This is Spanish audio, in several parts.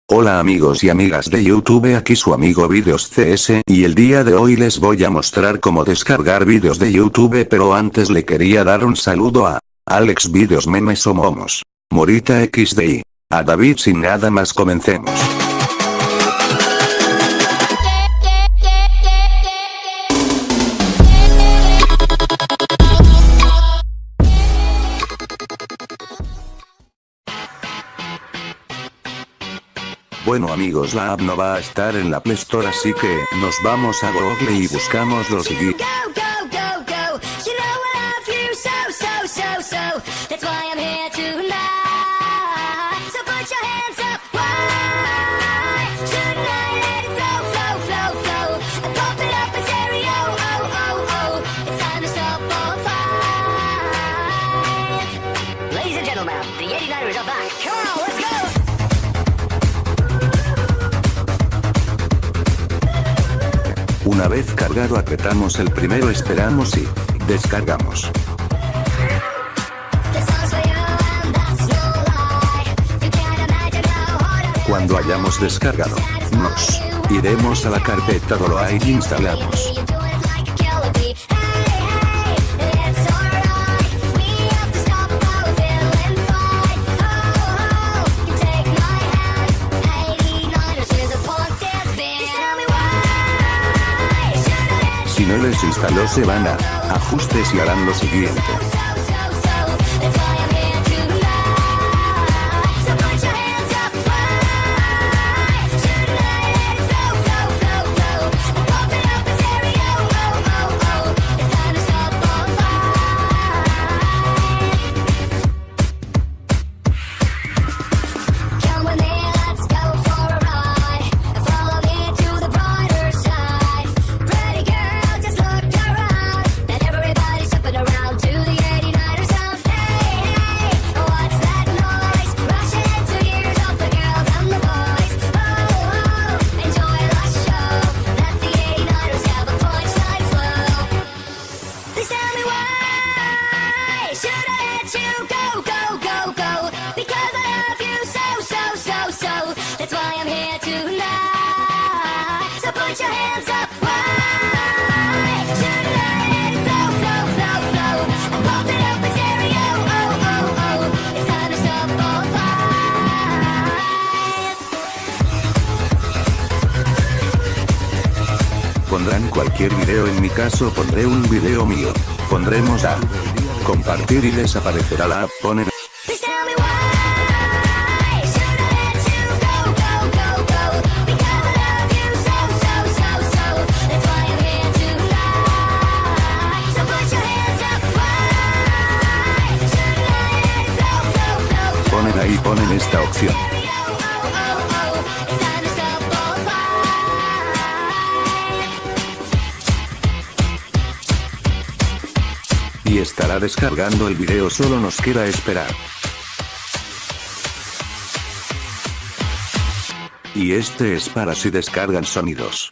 Hola amigos y amigas de YouTube, aquí su amigo Videos CS y el día de hoy les voy a mostrar cómo descargar vídeos de YouTube, pero antes le quería dar un saludo a Alex Videos Memes o Momos, Morita XDI, a David. Sin nada más, comencemos. Bueno amigos, la app no va a estar en la Play Store, así que nos vamos a Google y buscamos lo siguiente. Una vez cargado apretamos el primero, esperamos y descargamos. Cuando hayamos descargado, nos iremos a la carpeta Dolby y instalamos. Si no les instaló, se van a ajustes y harán lo siguiente. Pondrán cualquier video, en mi caso pondré un video mío. Pondremos a compartir y les aparecerá la app. Ponen ahí, ponen esta opción. Y estará descargando el video, solo nos queda esperar. Y este es para si descargan sonidos.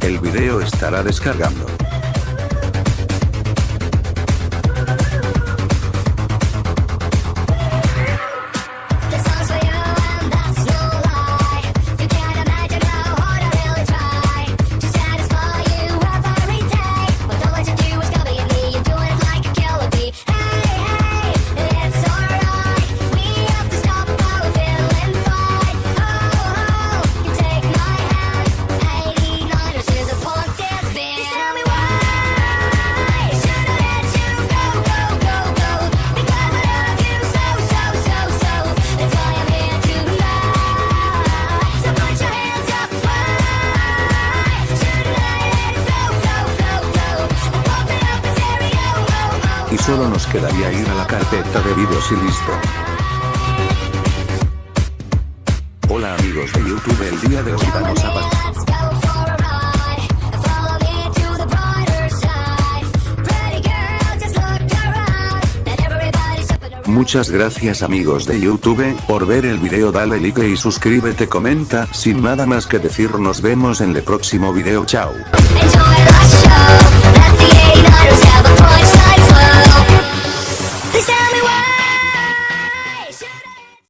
El video estará descargando. Y solo nos quedaría ir a la carpeta de vídeos y listo. Hola amigos. amigos de YouTube, el día de hoy vamos a pasar. Muchas gracias amigos de YouTube, por ver el video. Dale like y suscríbete, comenta. Sin nada más que decir, nos vemos en el próximo video. Chao.